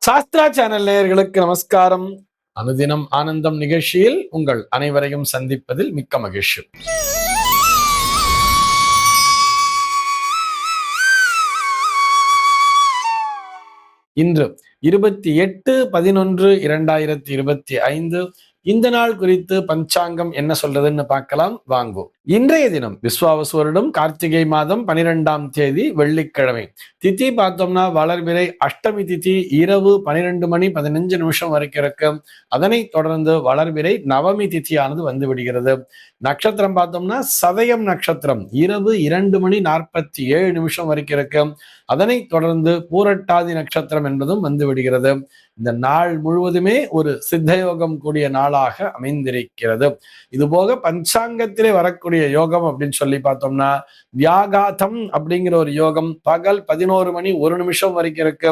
Sastra channel நேயர்களுக்கு நமஸ்காரம். அனுதினம் ஆனந்தம் நிகழ்ச்சியில் உங்கள் அனைவரையும் சந்திப்பதில் மிக்க மகிழ்ச்சி. இன்று 28/11/2025 இந்த நாள் குறித்து பஞ்சாங்கம் என்ன சொல்றதுன்னு பார்க்கலாம் வாங்கோ. இன்றைய தினம் விஸ்வாவசு வருடம் கார்த்திகை மாதம் 12ஆம் தேதி வெள்ளிக்கிழமை. திதி பார்த்தோம்னா வளர்பிறை அஷ்டமி திதி இரவு 12:15 வரைக்கும் இருக்கு. அதனை தொடர்ந்து வளர்பிறை நவமி திதியானது வந்து விடுகிறது. நட்சத்திரம் பார்த்தோம்னா சதயம் நட்சத்திரம் இரவு 2:47 வரைக்கும் இருக்கு. அதனை தொடர்ந்து பூரட்டாதி நட்சத்திரம் என்பதும் வந்து விடுகிறது. இந்த நாள் முழுவதுமே ஒரு சித்தயோகம் கூடிய நாளாக அமைந்திருக்கிறது. இது போக பஞ்சாங்கத்திலே வரக்கூடிய யோகம் அப்படின்னு சொல்லி பார்த்தோம்னா வியாகாதம் அப்படிங்கிற ஒரு யோகம் பகல் 11:01 வரைக்கும் இருக்கு.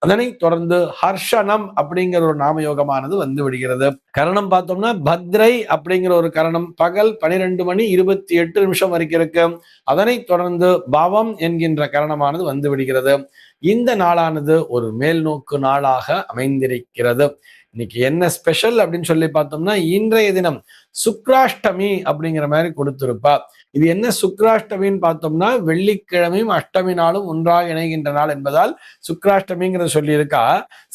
அதனை தொடர்ந்து ஹர்ஷனம் அப்படிங்கிற ஒரு நாம யோகமானது வந்து விடுகிறது. கரணம் பார்த்தோம்னா பத்ரை அப்படிங்கிற ஒரு கரணம் பகல் 12:28 வரைக்கும் இருக்கு. அதனை தொடர்ந்து பவம் என்கின்ற கரணமானது வந்து விடுகிறது. இந்த நாளானது ஒரு மேல் நோக்கு நாளாக அமைந்திருக்கிறது. இன்னைக்கு என்ன ஸ்பெஷல் அப்படின்னு சொல்லி பார்த்தோம்னா இன்றைய தினம் சுக்ராஷ்டமி அப்படிங்கிற மாதிரி கொடுத்திருப்பா. இது என்ன சுக்ராஷ்டமின்னு பார்த்தோம்னா வெள்ளிக்கிழமையும் அஷ்டமி நாளும் ஒன்றாக இணைகின்ற நாள் என்பதால் சுக்ராஷ்டமிங்கிறத சொல்லியிருக்கா.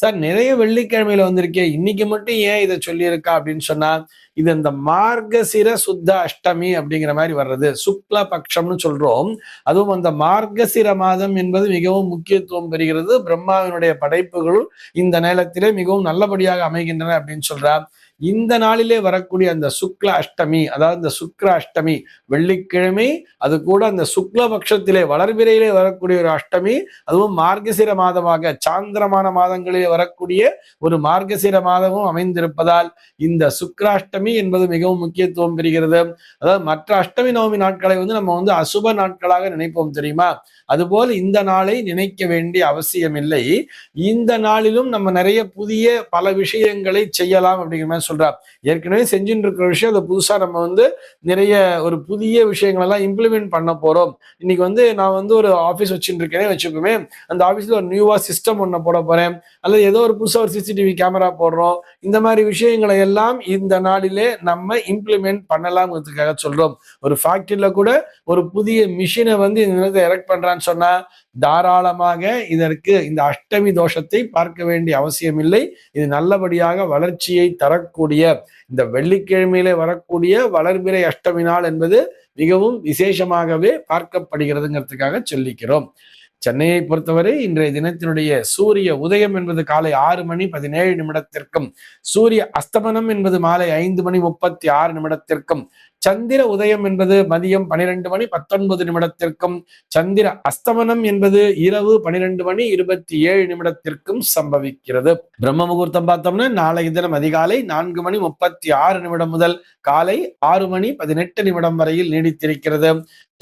சார் நிறைய வெள்ளிக்கிழமையில வந்திருக்கே, இன்னைக்கு மட்டும் ஏன் இதை சொல்லியிருக்கா அப்படின்னு சொன்னா இது இந்த மார்கசிர சுத்த அஷ்டமி அப்படிங்கிற மாதிரி வர்றது. சுக்ல பட்சம்னு சொல்றோம். அதுவும் அந்த மார்கசிர மாதம் என்பது மிகவும் முக்கியத்துவம் பெறுகிறது. பிரம்மாவினுடைய படைப்புகள் இந்த நேரத்திலே மிகவும் நல்லபடியாக அமைகின்றன அப்படின்னு சொல்றார். இந்த நாளிலே வரக்கூடிய அந்த சுக்ல அஷ்டமி, அதாவது இந்த சுக்ர அஷ்டமி வெள்ளிக்கிழமை, அது கூட அந்த சுக்ல பட்சத்திலே வளர்பிறையிலே வரக்கூடிய ஒரு அஷ்டமி, அதுவும் மார்கசிர மாதமாக சாந்திரமான மாதங்களிலே வரக்கூடிய ஒரு மார்கசிர மாதமும் அமைந்திருப்பதால் இந்த சுக்ராஷ்டமி என்பது மிகவும் முக்கியத்துவம் பெறுகிறது. அதாவது மற்ற அஷ்டமி நவமி நாட்களை நம்ம அசுப நாட்களாக நினைப்போம் தெரியுமா? அதுபோல் இந்த நாளை நினைக்க வேண்டிய அவசியம் இல்லை. இந்த நாளிலும் நம்ம நிறைய புதிய பல விஷயங்களை செய்யலாம் அப்படிங்கிற மாதிரி சொல்றார். ஏற்கனவே செஞ்சுட்டு இருக்கிற விஷயம் அதை புதுசா நம்ம நிறைய ஒரு புதிய விஷயங்கள் எல்லாம் இம்ப்ளிமெண்ட் பண்ண போறோம். இன்னைக்கு நான் ஒரு ஆபீஸ் வச்சுட்டு இருக்கேனே வச்சுக்கோமே, அந்த ஆபீஸ்ல ஒரு நியூவா சிஸ்டம் ஒண்ணு போட போறேன், அல்லது ஏதோ ஒரு புதுசா ஒரு சிசிடிவி கேமரா போடுறோம். இந்த மாதிரி விஷயங்களை எல்லாம் இந்த நாளிலே நம்ம இம்ப்ளிமெண்ட் பண்ணலாம்ங்கிறதுக்காக சொல்றோம். ஒரு ஃபேக்டரியில கூட ஒரு புதிய மிஷினை இந்த நேரத்தை எரெக்ட் பண்றான்னு சொன்னா தாராளமாக இதற்கு இந்த அஷ்டமி தோஷத்தை பார்க்க வேண்டிய அவசியம் இல்லை. இது நல்லபடியாக வளர்ச்சியை தரக்கூடிய இந்த வெள்ளிக்கிழமையிலே வரக்கூடிய வளர்பிறை அஷ்டமி நாள் என்பது மிகவும் விசேஷமாகவே பார்க்கப்படுகிறதுங்கிறதுக்காக சொல்லிக்கிறோம். சென்னையை பொறுத்தவரை இன்றைய தினத்தினுடைய சூரிய உதயம் என்பது காலை 6:17 சூரிய அஸ்தமனம் என்பது மாலை 5:36 சந்திர உதயம் என்பது மதியம் 12:19 சந்திர அஸ்தமனம் என்பது இரவு 12:27 சம்பவிக்கிறது. பிரம்ம முகூர்த்தம் பார்த்தோம்னா நாளைய தினம் அதிகாலை 4:36 முதல் காலை 6:18 வரையில் நீடித்திருக்கிறது.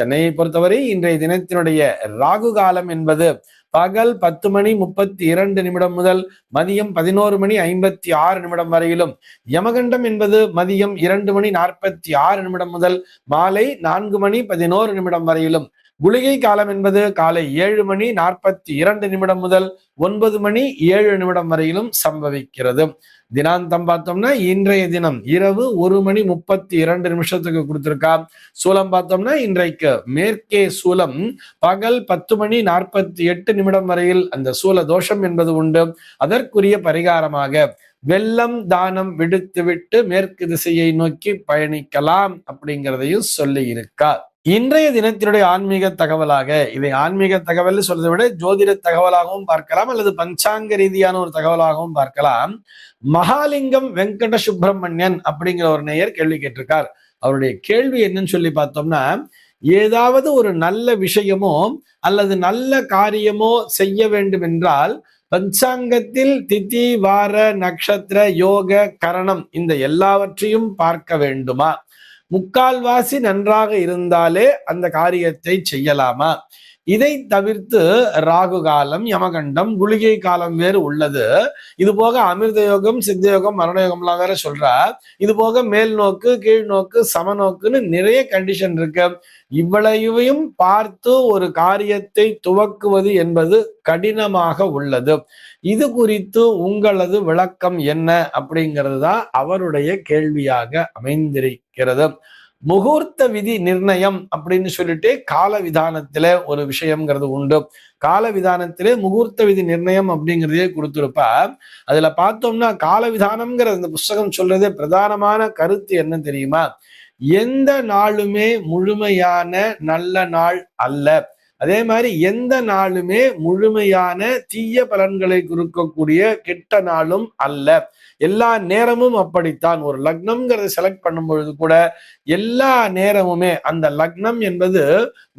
சென்னையை பொறுத்தவரை இன்றைய தினத்தினுடைய ராகு காலம் என்பது பகல் 10:32 முதல் மதியம் 11:56 வரையிலும், யமகண்டம் என்பது மதியம் 2:46 முதல் மாலை 4:11 வரையிலும், குளிகை காலம் என்பது காலை 7:42 முதல் 9:07 வரையிலும் சம்பவிக்கிறது. தினாந்தம் பார்த்தோம்னா இன்றைய தினம் இரவு 1:32 கொடுத்திருக்கா. சூலம் பார்த்தோம்னா இன்றைக்கு மேற்கே சூலம் பகல் 10:48 வரையில் அந்த சூல தோஷம் என்பது உண்டு. அதற்குரிய பரிகாரமாக வெள்ளம் தானம் விடுத்துவிட்டு மேற்கு திசையை நோக்கி பயணிக்கலாம் அப்படிங்கிறதையும் சொல்லி இருக்கா. இன்றைய தினத்தினுடைய ஆன்மீக தகவலாக, இதை ஆன்மீக தகவல் சொல்றதை விட ஜோதிட தகவலாகவும் பார்க்கலாம், அல்லது பஞ்சாங்க ரீதியான ஒரு தகவலாகவும் பார்க்கலாம். மகாலிங்கம் வெங்கட சுப்பிரமணியன் அப்படிங்கிற ஒரு நேயர் கேள்வி கேட்டிருக்கார். அவருடைய கேள்வி என்னன்னு சொல்லி பார்த்தோம்னா, ஏதாவது ஒரு நல்ல விஷயமோ அல்லது நல்ல காரியமோ செய்ய வேண்டும் என்றால் பஞ்சாங்கத்தில் திதி வார நட்சத்திர யோக கரணம் இந்த எல்லாவற்றையும் பார்க்க வேண்டுமா? முக்கால்வாசி நன்றாக இருந்தாலே அந்த காரியத்தை செய்யலாமா? இதை தவிர்த்து ராகு காலம், யமகண்டம், குளிகை காலம் வேறு உள்ளது. இது போக அமிர்த யோகம், சித்த யோகம், மரண யோகம்லாம் வேற சொல்றா. இது போக மேல் நோக்கு, கீழ் நோக்கு, சமநோக்குன்னு நிறைய கண்டிஷன் இருக்கு. இவ்வளவையும் பார்த்து ஒரு காரியத்தை துவக்குவது என்பது கடினமாக உள்ளது. இது குறித்து உங்களது விளக்கம் என்ன அப்படிங்கிறது தான் அவருடைய கேள்வியாக அமைந்திருக்கிறது. முகூர்த்த விதி நிர்ணயம் அப்படின்னு சொல்லிட்டு கால விதானத்தில ஒரு விஷயம்ங்கிறது உண்டு. கால விதானத்திலே முகூர்த்த விதி நிர்ணயம் அப்படிங்கிறதே கொடுத்திருப்பா. அதுல பார்த்தோம்னா கால விதானம்ங்கிற அந்த புஸ்தகம் சொல்றதே பிரதானமான கருத்து என்ன தெரியுமா? எந்த நாளுமே முழுமையான நல்ல நாள் அல்ல. அதே மாதிரி எந்த நாளுமே முழுமையான தீய பலன்களை கொடுக்கக்கூடிய கெட்ட நாளும் அல்ல. எல்லா நேரமும் அப்படித்தான். ஒரு லக்னம்ங்கிறத செலக்ட் பண்ணும் பொழுது கூட எல்லா நேரமுமே அந்த லக்னம் என்பது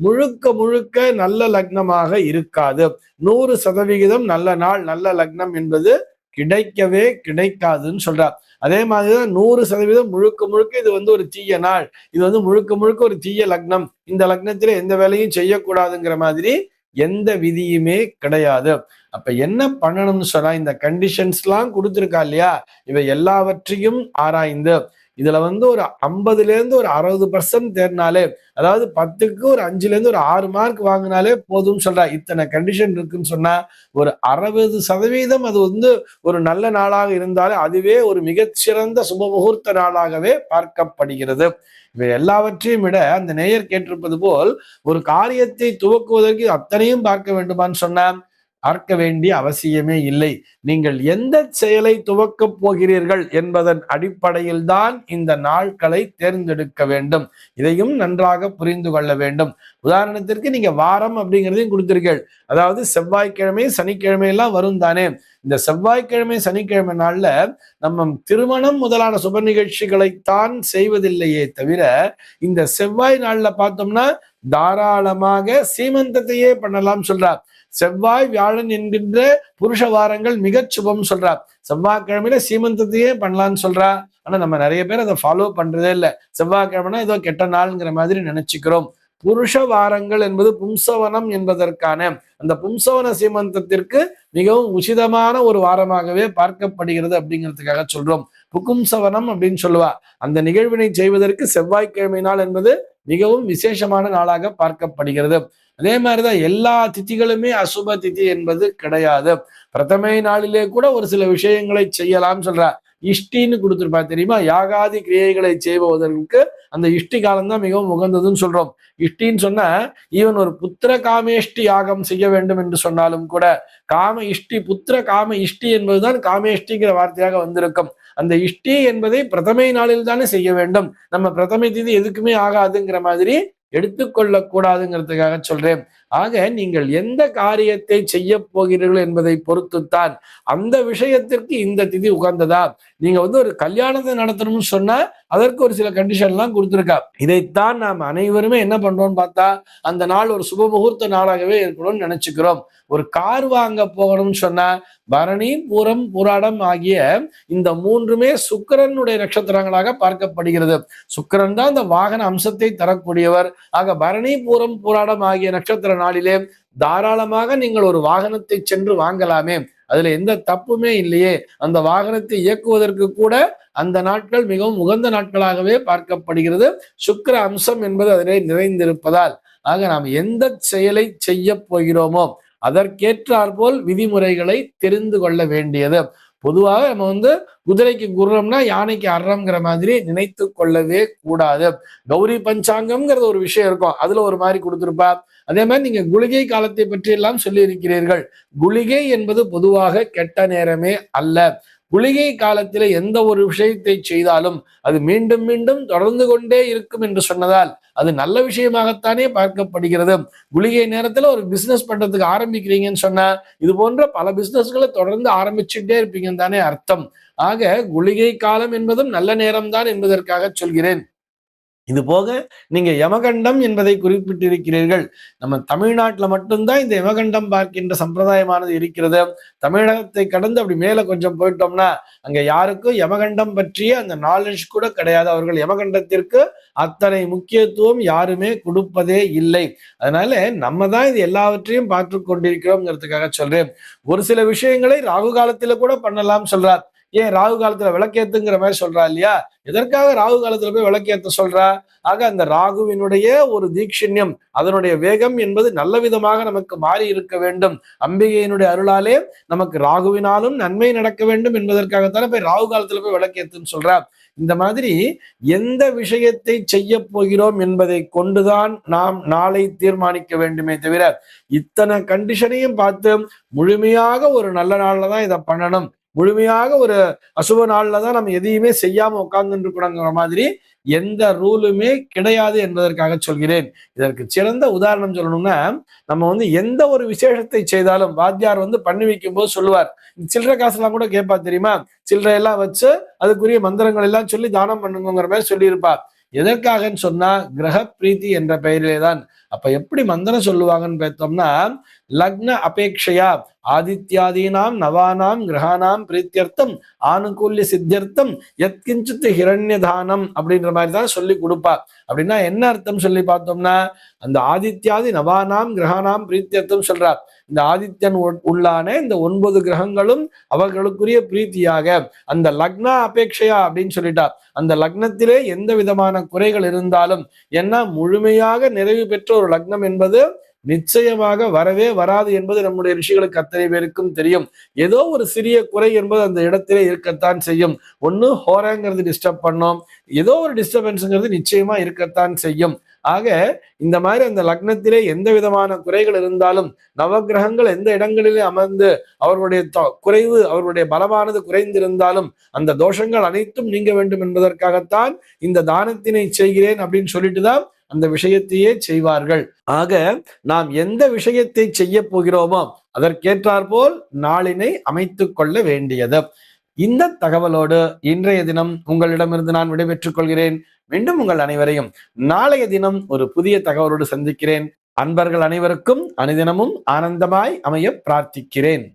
முழுக்க முழுக்க நல்ல லக்னமாக இருக்காது. 100% நல்ல நாள், நல்ல லக்னம் என்பது கிடைக்கவே கிடைக்காதுன்னு சொல்றார். அதே மாதிரிதான் 100% முழுக்க முழுக்க இது ஒரு தீய நாள், இது முழுக்க முழுக்க ஒரு தீய லக்னம், இந்த லக்னத்திலே எந்த வேலையும் செய்யக்கூடாதுங்கிற மாதிரி எந்த விதியுமே கிடையாது. அப்ப என்ன பண்ணணும்னு சொன்னா, இந்த கண்டிஷன்ஸ் எல்லாம் கொடுத்திருக்கா இல்லையா, இவை எல்லாவற்றையும் ஆராய்ந்து இதுல ஒரு 50ல இருந்து ஒரு 60% தேர்னாலே, அதாவது 10க்கு ஒரு 5ல இருந்து ஒரு 6 மார்க் வாங்கினாலே போதும் சொல்றா. இத்தனை கண்டிஷன் இருக்குன்னு சொன்னா ஒரு 60% அது ஒரு நல்ல நாளாக இருந்தாலே அதுவே ஒரு மிகச்சிறந்த சுப முகூர்த்த நாளாகவே பார்க்கப்படுகிறது. இவை எல்லாவற்றையும் விட அந்த நேயர் கேட்டிருப்பது போல் ஒரு காரியத்தை துவக்குவதற்கு அத்தனையும் பார்க்க வேண்டுமான்னு சொன்னா பார்க்க வேண்டிய அவசியமே இல்லை. நீங்கள் எந்த செயலை துவக்கப் போகிறீர்கள் என்பதன் அடிப்படையில் தான் இந்த நாட்களை தேர்ந்தெடுக்க வேண்டும். இதையும் நன்றாக புரிந்து கொள்ள வேண்டும். உதாரணத்திற்கு நீங்க வாரம் அப்படிங்கிறதையும் கொடுத்திருக்கீர்கள். அதாவது செவ்வாய்க்கிழமை, சனிக்கிழமை எல்லாம் வரும் தானே. இந்த செவ்வாய்க்கிழமை, சனிக்கிழமை நாள்ல நம்ம திருமணம் முதலான சுப நிகழ்ச்சிகளைத்தான் செய்வதில்லையே தவிர, இந்த செவ்வாய் நாள்ல பார்த்தோம்னா தாராளமாக சீமந்தத்தையே பண்ணலாம் சொல்றார். செவ்வாய், வியாழன் என்கின்ற புருஷ வாரங்கள் மிகச் சுபம் சொல்றார். செவ்வாய்க்கிழமையில சீமந்தத்தையே பண்ணலான்னு சொல்றா. ஆனா நம்ம நிறைய பேர் அதை ஃபாலோ பண்றதே இல்லை. செவ்வாய்க்கிழமைனா ஏதோ கெட்ட நாள்ங்கிற மாதிரி நினைச்சுக்கிறோம். புருஷ வாரங்கள் என்பது பும்சவனம் என்பதற்கான அந்த பும்சவன சீமந்தத்திற்கு மிகவும் உச்சிதமான ஒரு வாரமாகவே பார்க்கப்படுகிறது அப்படிங்கிறதுக்காக சொல்றோம். புகும்சவனம் அப்படின்னு சொல்லுவா. அந்த நிகழ்வினை செய்வதற்கு செவ்வாய்க்கிழமை நாள் என்பது மிகவும் விசேஷமான நாளாக பார்க்கப்படுகிறது. அதே மாதிரிதான் எல்லா திதிகளுமே அசுப திதி என்பது கிடையாது. பிரதமை நாளிலே கூட ஒரு சில விஷயங்களை செய்யலாம் சொல்ற. இஷ்டின்னு கொடுத்திருப்பா தெரியுமா? யாகாதி கிரியைகளை செய்வதற்கு அந்த இஷ்டி காலம்தான் மிகவும் உகந்ததுன்னு சொல்றோம். இஷ்டின்னு சொன்னா ஈவன் ஒரு புத்திர காமேஷ்டி யாகம் செய்ய வேண்டும் என்று சொன்னாலும் கூட காம இஷ்டி, புத்திர காம இஷ்டி என்பதுதான் காமேஷ்டிங்கிற வார்த்தையாக வந்திருக்கும். அந்த இஷ்டி என்பதை பிரதமை நாளில் தானே செய்ய வேண்டும். நம்ம பிரதமை திதி எதுக்குமே ஆகாதுங்கிற மாதிரி எடுத்துக்கொள்ள கூடாதுங்கிறதுக்காக சொல்றேன். ஆக நீங்கள் எந்த காரியத்தை செய்ய போகிறீர்கள் என்பதை பொறுத்துத்தான் அந்த விஷயத்திற்கு இந்த திதி உகந்ததா. நீங்க ஒரு கல்யாணத்தை நடத்தணும்னு சொன்னா அதற்கு ஒரு சில கண்டிஷன் எல்லாம் கொடுத்துருக்கா. இதைத்தான் நாம் அனைவருமே என்ன பண்றோம்னு பார்த்தா அந்த நாள் ஒரு சுப முகூர்த்த நாளாகவே இருக்கணும்னு நினைச்சுக்கிறோம். ஒரு கார் வாங்க போகணும்னு சொன்னா பரணி, பூரம், பூராடம் ஆகிய இந்த மூன்றுமே சுக்கிரனுடைய நட்சத்திரங்களாக பார்க்கப்படுகிறது. சுக்கிரன் தான் இந்த வாகன அம்சத்தை தரக்கூடியவர். ஆக பரணி, பூரம், பூராடம் ஆகிய நட்சத்திர நாளிலே தாராளமாக நீங்கள் ஒரு வாகனத்தை சென்று வாங்கலாமே, அதுல எந்த தப்புமே இல்லையே. அந்த வாகனத்தை இயக்குவதற்கு கூட அந்த நாட்கள் மிகவும் உகந்த நாட்களாகவே பார்க்கப்படுகிறது. சுக்கிர அம்சம் என்பது அதிலே நிறைந்திருப்பதால் ஆக நாம் எந்த செயலை செய்ய போகிறோமோ அதற்கேற்றாற்போல் விதிமுறைகளை தெரிந்து கொள்ள வேண்டியது. பொதுவாக நம்ம குதிரைக்கு குர்ரம்னா யானைக்கு அறம்ங்கிற மாதிரி நினைத்து கொள்ளவே கூடாது. கௌரி பஞ்சாங்கம்ங்கிறது ஒரு விஷயம் இருக்கும், அதுல ஒரு மாதிரி கொடுத்திருப்பா. அதே மாதிரி நீங்க குளிகை காலத்தை பற்றி எல்லாம் சொல்லி இருக்கிறீர்கள். குளிகை என்பது பொதுவாக கெட்ட நேரமே அல்ல. குளிகை காலத்தில எந்த ஒரு விஷயத்தை செய்தாலும் அது மீண்டும் மீண்டும் தொடர்ந்து கொண்டே இருக்கும் என்று சொன்னதால் அது நல்ல விஷயமாகத்தானே பார்க்கப்படுகிறது. குளிகை நேரத்துல ஒரு பிசினஸ் பண்றதுக்கு ஆரம்பிக்கிறீங்கன்னு சொன்னா இது போன்ற பல பிசினஸ்களை தொடர்ந்து ஆரம்பிச்சுட்டே இருப்பீங்கன்னு தானே அர்த்தம். ஆக குளிகை காலம் என்பதும் நல்ல நேரம் தான் என்பதற்காக சொல்கிறேன். இது போக நீங்க யமகண்டம் என்பதை குறிப்பிட்டிருக்கிறீர்கள். நம்ம தமிழ்நாட்டுல மட்டும்தான் இந்த யமகண்டம் பார்க்கின்ற சம்பிரதாயமானது இருக்கிறது. தமிழகத்தை கடந்து அப்படி மேல கொஞ்சம் போயிட்டோம்னா அங்க யாருக்கும் யமகண்டம் பற்றிய அந்த நாலேஜ் கூட கிடையாது. அவர்கள் யமகண்டத்திற்கு அத்தனை முக்கியத்துவம் யாருமே கொடுப்பதே இல்லை. அதனால நம்ம தான் இது எல்லாவற்றையும் பார்த்து கொண்டிருக்கிறோம்ங்கிறதுக்காக சொல்றேன். ஒரு சில விஷயங்களை ராகு காலத்துல கூட பண்ணலாம் சொல்றார். ஏன் ராகு காலத்துல விளக்கேத்துங்கிற மாதிரி சொல்றா இல்லையா? எதற்காக ராகு காலத்துல போய் விளக்கேத்த சொல்றா? ஆக அந்த ராகுவினுடைய ஒரு தீட்சண்யம், அதனுடைய வேகம் என்பது நல்ல விதமாக நமக்கு மாறி இருக்க வேண்டும். அம்பிகையினுடைய அருளாலே நமக்கு ராகுவினாலும் நன்மை நடக்க வேண்டும் என்பதற்காகத்தானே போய் ராகு காலத்துல போய் விளக்கேத்துன்னு சொல்றா. இந்த மாதிரி எந்த விஷயத்தை செய்ய போகிறோம் என்பதை கொண்டுதான் நாம் நாளை தீர்மானிக்க வேண்டுமே தவிர, இத்தனை கண்டிஷனையும் பார்த்து முழுமையாக ஒரு நல்ல நாள்ல தான் இதை பண்ணணும், முழுமையாக ஒரு அசுப நாள்ல தான் நம்ம எதையுமே செய்யாம உட்கார்ந்து இருக்கணுங்கிற மாதிரி எந்த ரூலுமே கிடையாது என்பதற்காக சொல்கிறேன். இதற்கு சிறந்த உதாரணம் சொல்லணும்னா, நம்ம எந்த ஒரு விசேஷத்தை செய்தாலும் வாத்தியார் பண்ணி வைக்கும் போது சொல்லுவார், சில்லறை காசுலாம் கூட கேட்பா தெரியுமா? சில்லறை எல்லாம் வச்சு அதுக்குரிய மந்திரங்கள் எல்லாம் சொல்லி தானம் பண்ணுங்கிற மாதிரி சொல்லியிருப்பார். எதற்காகன்னு சொன்னா கிரக பிரீத்தி என்ற பெயரிலே தான். அப்ப எப்படி மந்திரம் சொல்லுவாங்கன்னு பார்த்தோம்னா, லக்ன அபேட்சையா ஆதித்யாதீனாம் நவானாம் கிரகானாம் பிரீத்தியர்த்தம் ஆனுகூல்ய சித்தியர்த்தம் எத்கிஞ்சித் ஹிரண்யதானம் அப்படின்ற மாதிரி தான் சொல்லி கொடுப்பா. அப்படின்னா என்ன அர்த்தம் சொல்லி பார்த்தோம்னா, அந்த ஆதித்யாதி நவானாம் கிரகானாம் பிரீத்தியர்த்தம் சொல்றார். இந்த ஆதித்யன் உள்ளான இந்த 9 கிரகங்களும் அவர்களுக்குரிய பிரீத்தியாக அந்த லக்னா அபேட்சையா அப்படின்னு சொல்லிட்டார். அந்த லக்னத்திலே எந்த விதமான குறைகள் இருந்தாலும், ஏன்னா முழுமையாக நிறைவு பெற்ற ஒரு லக்னம் என்பது நிச்சயமாக வரவே வராது என்பது நம்முடைய ரிஷிகளுக்கு அத்தனை பேருக்கும் தெரியும். ஏதோ ஒரு சிறிய குறை என்பது அந்த இடத்திலே இருக்கத்தான் செய்யும். ஒண்ணு ஹோராங்கிறது டிஸ்டர்ப் பண்ணோம், ஏதோ ஒரு டிஸ்டர்பன்ஸ்ங்கிறது நிச்சயமா இருக்கத்தான் செய்யும். ஆக இந்த மாதிரி அந்த லக்னத்திலே எந்த விதமான குறைகள் இருந்தாலும், நவகிரகங்கள் எந்த இடங்களிலே அமர்ந்து அவர்களுடைய குறைவு, அவர்களுடைய பலமானது குறைந்திருந்தாலும் அந்த தோஷங்கள் அனைத்தும் நீங்க வேண்டும் என்பதற்காகத்தான் இந்த தானத்தினை செய்கிறேன் அப்படின்னு சொல்லிட்டு தான் அந்த விஷயத்தையே செய்வார்கள். ஆக நாம் எந்த விஷயத்தை செய்ய போகிறோமோ அதற்கேற்றாற்போல் நாளினை அமைத்துக் கொள்ள வேண்டியது. இந்த தகவலோடு இன்றைய தினம் உங்களிடமிருந்து நான் விடைபெற்றுக் கொள்கிறேன். மீண்டும் உங்கள் அனைவரையும் நாளைய தினம் ஒரு புதிய தகவலோடு சந்திக்கிறேன். அன்பர்கள் அனைவருக்கும் அனுதினமும் ஆனந்தமாய் அமைய பிரார்த்திக்கிறேன்.